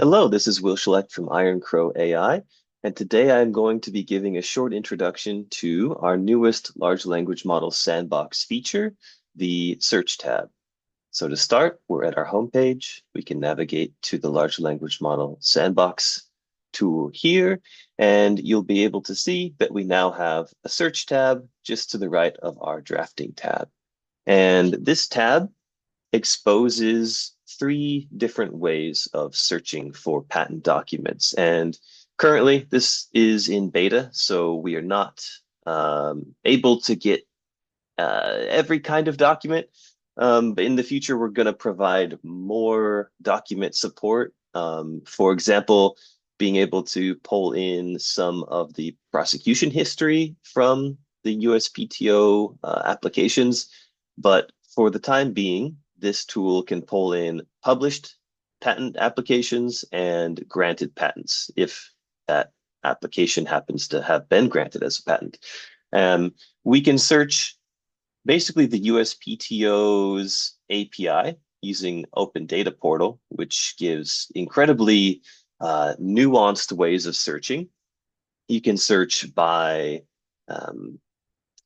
Hello, this is Will Schlecht from Iron Crow AI, and today I'm going to be giving a short introduction to our newest large language model sandbox feature, the search tab. So to start, we're at our homepage. We can navigate to the large language model sandbox tool here, and you'll be able to see that we now have a search tab just to the right of our drafting tab. And this tab exposes three different ways of searching for patent documents. And currently, this is in beta, so we are not able to get every kind of document. But in the future, we're going to provide more document support. For example, being able to pull in some of the prosecution history from the USPTO applications. But for the time being, this tool can pull in published patent applications and granted patents if that application happens to have been granted as a patent. We can search basically the USPTO's API using Open Data Portal, which gives incredibly nuanced ways of searching. You can search by um,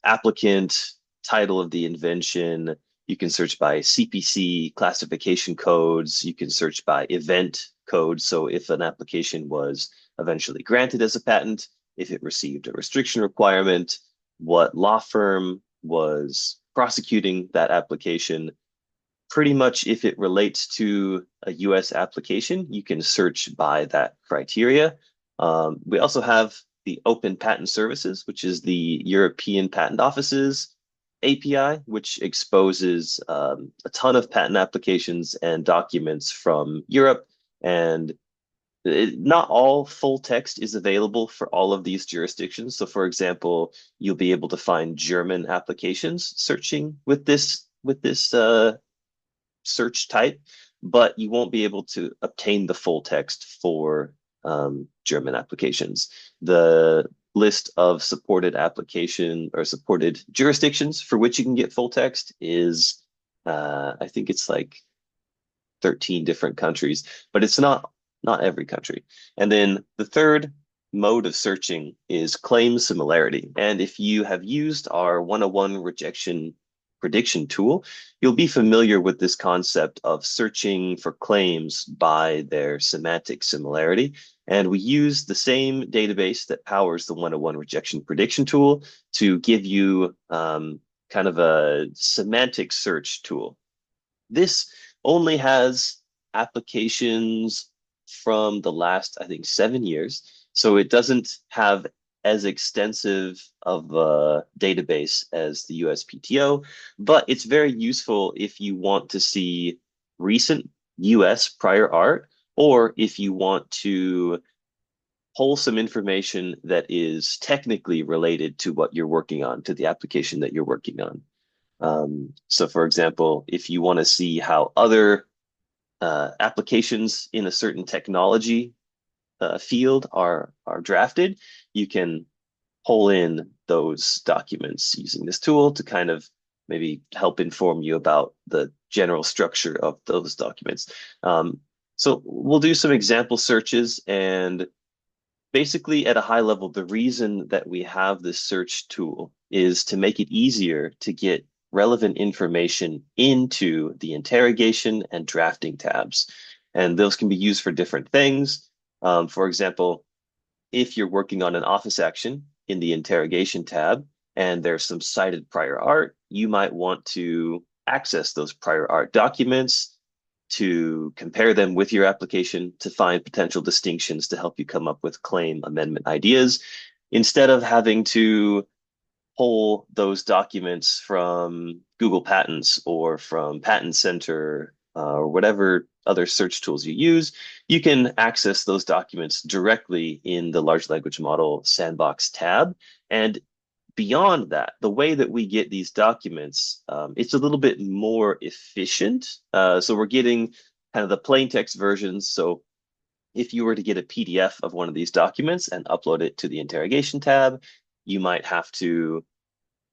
applicant, title of the invention. You can search by CPC classification codes. You can search by event code. So if an application was eventually granted as a patent, if it received a restriction requirement, what law firm was prosecuting that application. Pretty much if it relates to a US application, you can search by that criteria. We also have the Open Patent Services, which is the European Patent Office's API, which exposes a ton of patent applications and documents from Europe. And not all full text is available for all of these jurisdictions. So, for example, you'll be able to find German applications searching with this search type, but you won't be able to obtain the full text for German applications. The list of supported application or supported jurisdictions for which you can get full text is, I think it's like 13 different countries, but it's not every country. And then the third mode of searching is claim similarity. And if you have used our 101 rejection prediction tool, you'll be familiar with this concept of searching for claims by their semantic similarity. And we use the same database that powers the 101 rejection prediction tool to give you kind of a semantic search tool. This only has applications from the last, I think, 7 years. So it doesn't have as extensive of a database as the USPTO, but it's very useful if you want to see recent US prior art, or if you want to pull some information that is technically related to what you're working on, to the application that you're working on. So for example, if you want to see how other applications in a certain technology field are drafted, you can pull in those documents using this tool to kind of maybe help inform you about the general structure of those documents. So we'll do some example searches, and basically at a high level, the reason that we have this search tool is to make it easier to get relevant information into the interrogation and drafting tabs. And those can be used for different things. For example, if you're working on an office action in the interrogation tab and there's some cited prior art, you might want to access those prior art documents to compare them with your application to find potential distinctions to help you come up with claim amendment ideas instead of having to pull those documents from Google Patents or from Patent Center or whatever other search tools you use. You can access those documents directly in the large language model sandbox tab. And beyond that, the way that we get these documents, it's a little bit more efficient. So we're getting kind of the plain text versions. So if you were to get a PDF of one of these documents and upload it to the interrogation tab, you might have to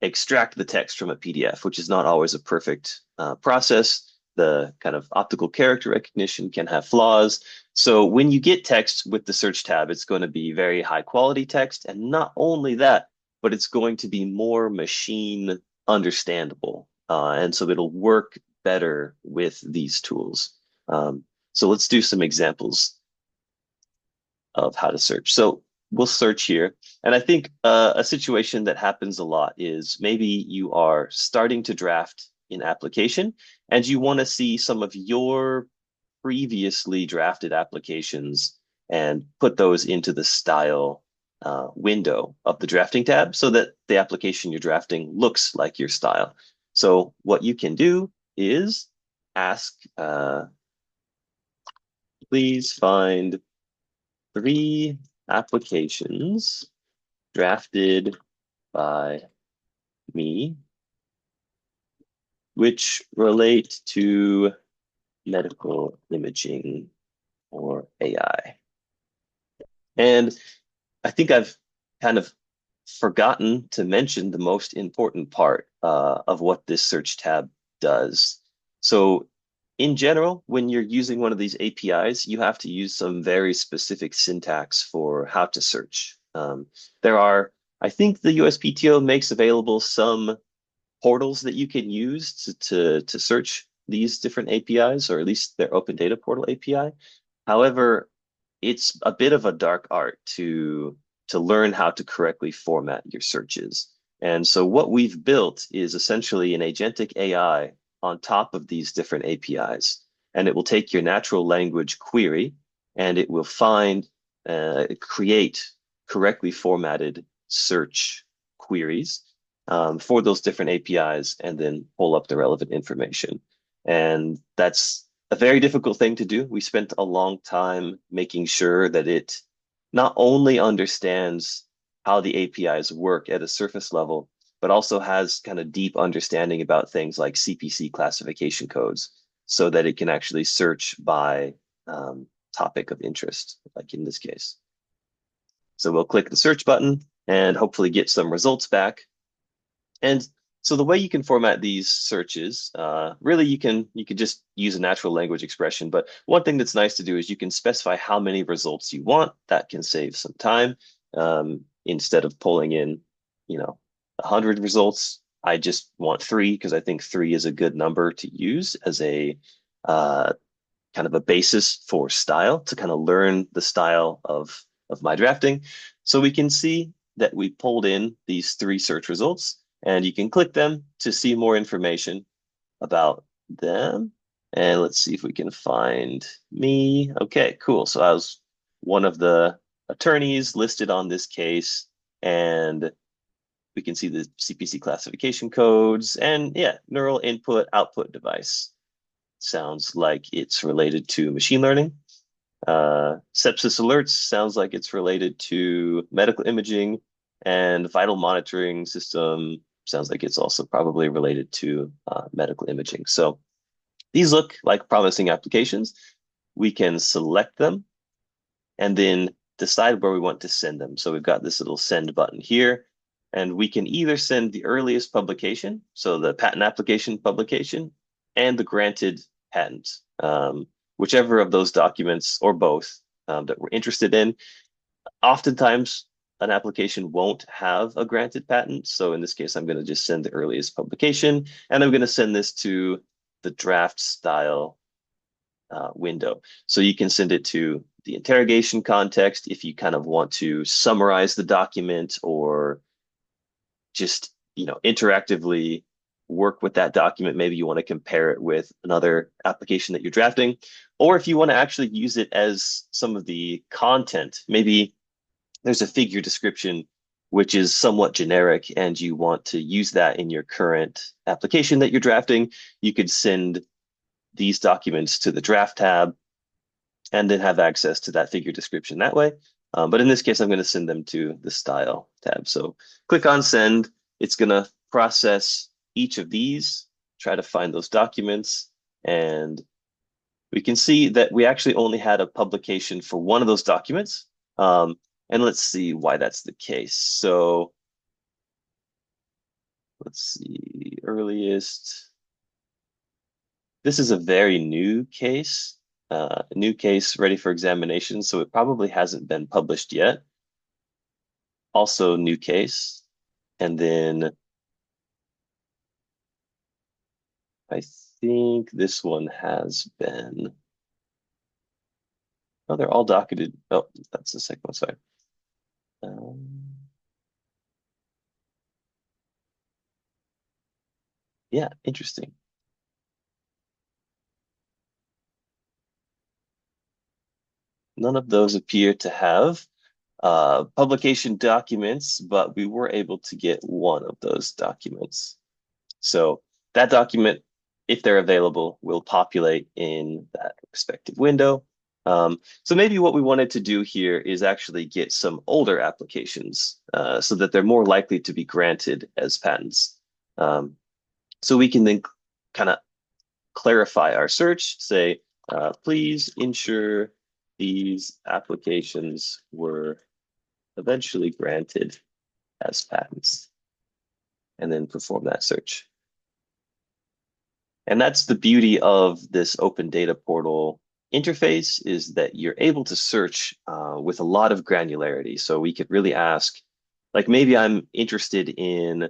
extract the text from a PDF, which is not always a perfect process. the kind of optical character recognition can have flaws. So when you get text with the search tab, it's going to be very high quality text. And not only that, but it's going to be more machine understandable. And so it'll work better with these tools. So let's do some examples of how to search. So we'll search here. And I think a situation that happens a lot is maybe you are starting to draft an application and you want to see some of your previously drafted applications and put those into the style window of the drafting tab so that the application you're drafting looks like your style. So what you can do is ask, please find 3 applications drafted by me which relate to medical imaging or AI. And I think I've kind of forgotten to mention the most important part of what this search tab does. So in general, when you're using one of these APIs, you have to use some very specific syntax for how to search. There are, I think the USPTO makes available some portals that you can use to search these different APIs, or at least their open data portal API. However, it's a bit of a dark art to learn how to correctly format your searches. And so what we've built is essentially an agentic AI on top of these different APIs. And it will take your natural language query and it will create correctly formatted search queries for those different APIs and then pull up the relevant information. And that's a very difficult thing to do. We spent a long time making sure that it not only understands how the APIs work at a surface level, but also has kind of deep understanding about things like CPC classification codes so that it can actually search by topic of interest, like in this case. So we'll click the search button and hopefully get some results back. And so the way you can format these searches, really you can just use a natural language expression. But one thing that's nice to do is you can specify how many results you want. That can save some time. Instead of pulling in, 100 results, I just want 3 because I think 3 is a good number to use as a kind of a basis for style to kind of learn the style of my drafting. So we can see that we pulled in these 3 search results. And you can click them to see more information about them. And let's see if we can find me. Okay, cool. So I was one of the attorneys listed on this case, and we can see the CPC classification codes and yeah, neural input output device. Sounds like it's related to machine learning. Sepsis alerts sounds like it's related to medical imaging, and vital monitoring system sounds like it's also probably related to medical imaging. So these look like promising applications. We can select them and then decide where we want to send them. So we've got this little send button here, and we can either send the earliest publication, so the patent application publication, and the granted patent, whichever of those documents or both that we're interested in. Oftentimes, an application won't have a granted patent. So in this case, I'm going to just send the earliest publication, and I'm going to send this to the draft style window. So you can send it to the interrogation context if you kind of want to summarize the document or just, interactively work with that document. Maybe you want to compare it with another application that you're drafting, or if you want to actually use it as some of the content, maybe there's a figure description which is somewhat generic and you want to use that in your current application that you're drafting, you could send these documents to the draft tab and then have access to that figure description that way. But in this case, I'm going to send them to the style tab. So click on send. It's going to process each of these, try to find those documents, and we can see that we actually only had a publication for one of those documents. And let's see why that's the case. So let's see, earliest. This is a very new case ready for examination, so it probably hasn't been published yet. Also, new case. And then I think this one has been, oh, they're all docketed. Oh, that's the second one, sorry. Um, yeah, interesting. None of those appear to have publication documents, but we were able to get one of those documents. So that document, if they're available, will populate in that respective window. So maybe what we wanted to do here is actually get some older applications so that they're more likely to be granted as patents. Um, so we can then kind of clarify our search, say, please ensure these applications were eventually granted as patents, and then perform that search. And that's the beauty of this open data portal interface is that you're able to search with a lot of granularity. So we could really ask, like maybe I'm interested in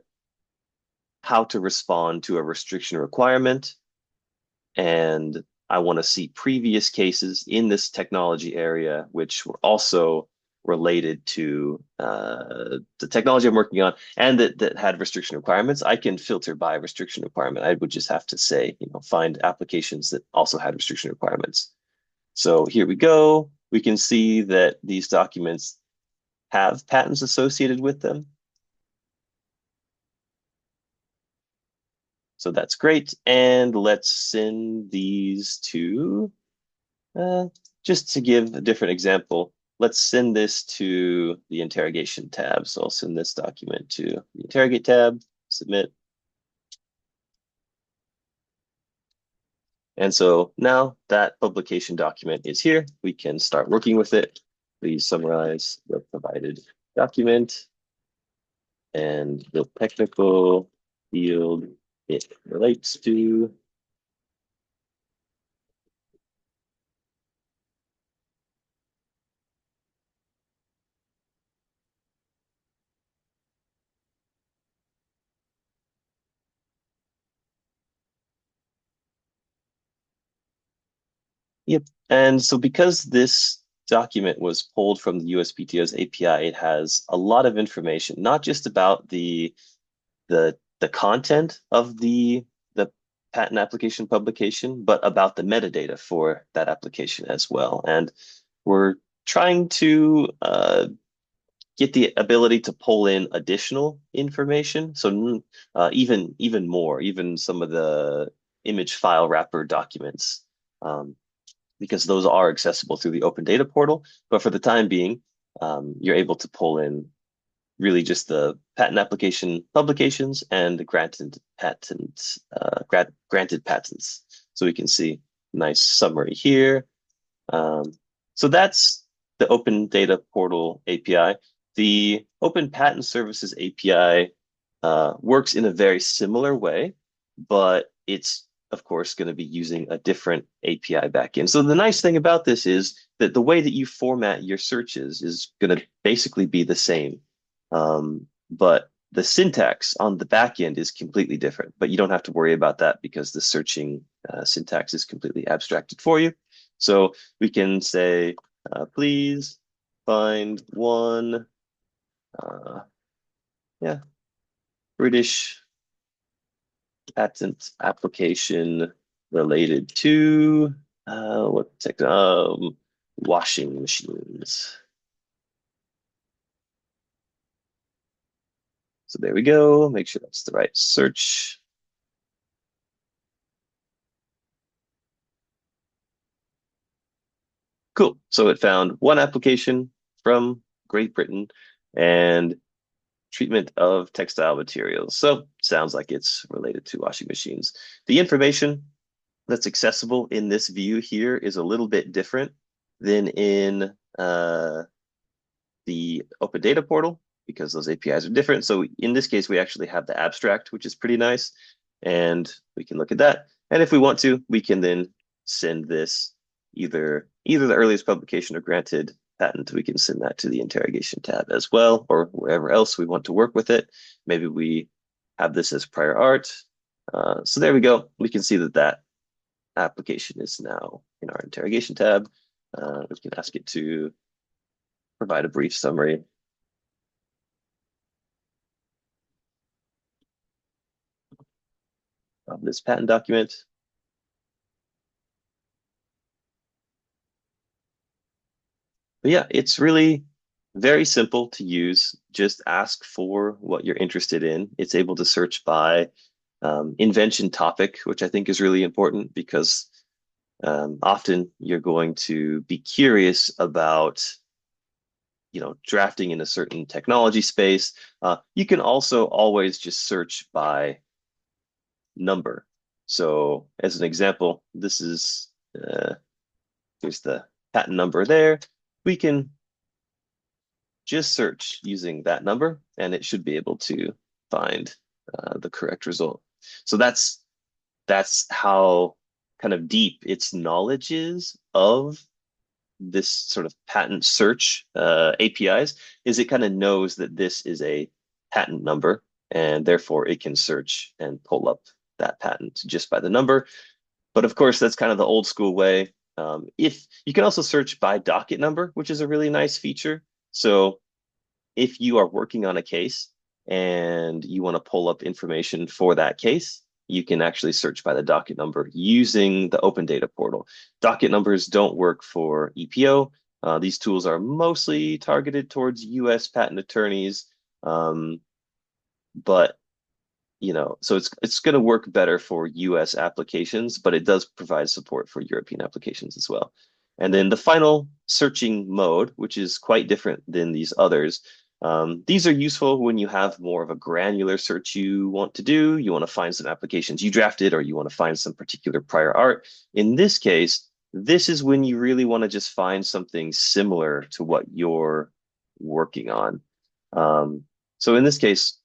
how to respond to a restriction requirement, and I want to see previous cases in this technology area, which were also related to the technology I'm working on and that had restriction requirements. I can filter by restriction requirement. I would just have to say, find applications that also had restriction requirements. So here we go. We can see that these documents have patents associated with them. So that's great. And let's send these to Uh, just to give a different example, let's send this to the interrogation tab. So I'll send this document to the interrogate tab, submit. And so now that publication document is here, we can start working with it. Please summarize the provided document and the technical field it relates to. Yep. And so because this document was pulled from the USPTO's API, it has a lot of information, not just about the content of the patent application publication, but about the metadata for that application as well. And we're trying to get the ability to pull in additional information. So even more, even some of the image file wrapper documents. Because those are accessible through the open data portal. But for the time being, you're able to pull in really just the patent application publications and the granted patents. So we can see nice summary here. Um, so that's the Open Data Portal API. The Open Patent Services API works in a very similar way, but it's of course going to be using a different API backend. So the nice thing about this is that the way that you format your searches is going to basically be the same. But the syntax on the back end is completely different, but you don't have to worry about that because the searching syntax is completely abstracted for you. So we can say, please find one, uh, yeah, British patent application related to what tech, washing machines. So there we go. Make sure that's the right search. Cool. So it found one application from Great Britain and treatment of textile materials. So sounds like it's related to washing machines. The information that's accessible in this view here is a little bit different than in the Open Data Portal because those APIs are different. So in this case, we actually have the abstract, which is pretty nice. And we can look at that. And if we want to, we can then send this either the earliest publication or granted patent, we can send that to the interrogation tab as well, or wherever else we want to work with it. Maybe we have this as prior art. So there we go. We can see that that application is now in our interrogation tab. We can ask it to provide a brief summary of this patent document. But yeah, it's really very simple to use. Just ask for what you're interested in. It's able to search by invention topic, which I think is really important because often you're going to be curious about, drafting in a certain technology space. You can also always just search by number. So as an example, this is here's the patent number there. We can just search using that number, and it should be able to find the correct result. So that's how kind of deep its knowledge is of this sort of patent search APIs, is it kind of knows that this is a patent number, and therefore it can search and pull up that patent just by the number. But of course, that's kind of the old school way. If you can also search by docket number, which is a really nice feature. So if you are working on a case and you want to pull up information for that case, you can actually search by the docket number using the Open Data Portal. Docket numbers don't work for EPO. These tools are mostly targeted towards US patent attorneys, but so it's going to work better for US applications, but it does provide support for European applications as well. And then the final searching mode, which is quite different than these others. These are useful when you have more of a granular search you want to do. You want to find some applications you drafted, or you want to find some particular prior art. In this case, this is when you really want to just find something similar to what you're working on. So in this case,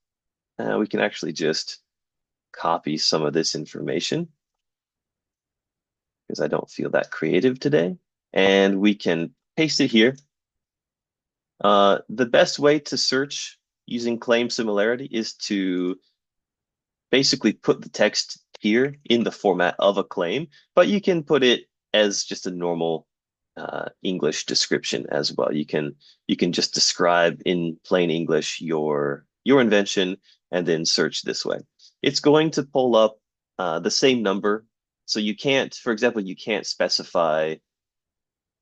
we can actually just copy some of this information because I don't feel that creative today. And we can paste it here. The best way to search using claim similarity is to basically put the text here in the format of a claim, but you can put it as just a normal English description as well. You can just describe in plain English your invention and then search this way. It's going to pull up the same number. So you can't, for example, you can't specify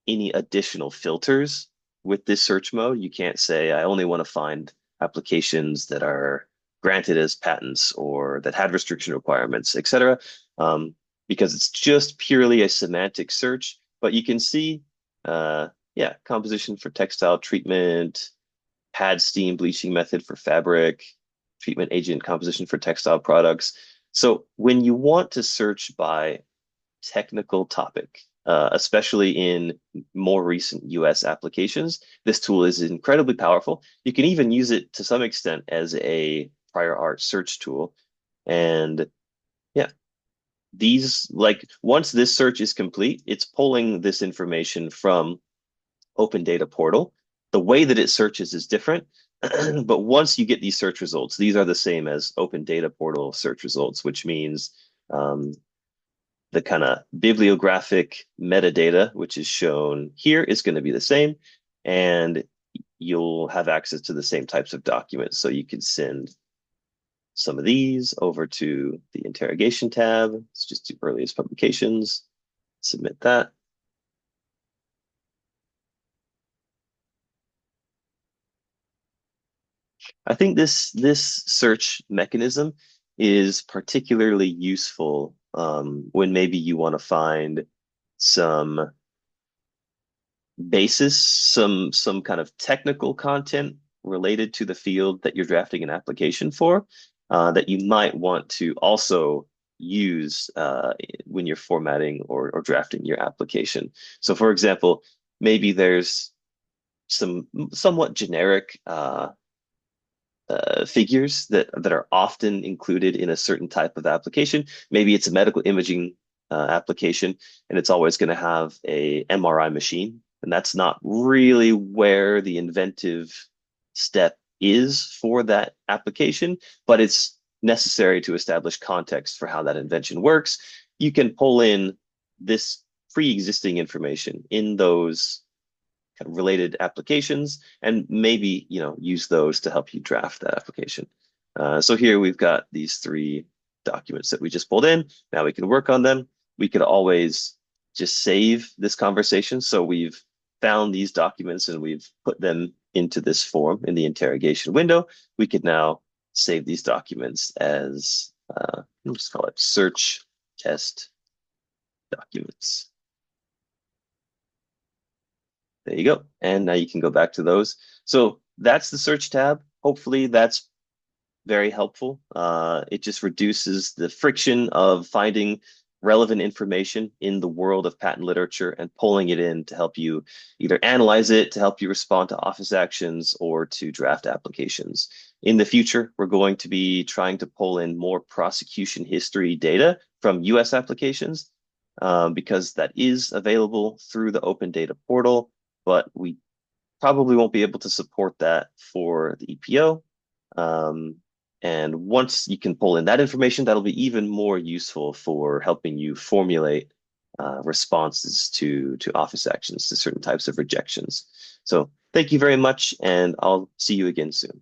any additional filters with this search mode. You can't say, I only want to find applications that are granted as patents or that had restriction requirements, etc. Because it's just purely a semantic search. But you can see, composition for textile treatment, pad steam bleaching method for fabric, treatment agent composition for textile products. So when you want to search by technical topic, especially in more recent US applications, this tool is incredibly powerful. You can even use it to some extent as a prior art search tool. And yeah, once this search is complete, it's pulling this information from Open Data Portal. The way that it searches is different, but once you get these search results, these are the same as Open Data Portal search results, which means the kind of bibliographic metadata, which is shown here, is going to be the same, and you'll have access to the same types of documents. So you can send some of these over to the interrogation tab. Let's just do earliest publications, submit that. I think this search mechanism is particularly useful when maybe you want to find some basis, some kind of technical content related to the field that you're drafting an application for, that you might want to also use when you're formatting or drafting your application. So for example, maybe there's some somewhat generic figures that are often included in a certain type of application. Maybe it's a medical imaging application, and it's always going to have a MRI machine, and that's not really where the inventive step is for that application, but it's necessary to establish context for how that invention works. You can pull in this pre-existing information in those kind of related applications and maybe, use those to help you draft that application. So here we've got these three documents that we just pulled in. Now we can work on them. We could always just save this conversation. So we've found these documents and we've put them into this form in the interrogation window. We could now save these documents as, we'll just call it search test documents. There you go. And now you can go back to those. So that's the search tab. Hopefully that's very helpful. It just reduces the friction of finding relevant information in the world of patent literature and pulling it in to help you either analyze it, to help you respond to office actions, or to draft applications. In the future, we're going to be trying to pull in more prosecution history data from US applications because that is available through the Open Data Portal, but we probably won't be able to support that for the EPO. And once you can pull in that information, that'll be even more useful for helping you formulate responses to office actions, to certain types of rejections. So thank you very much, and I'll see you again soon.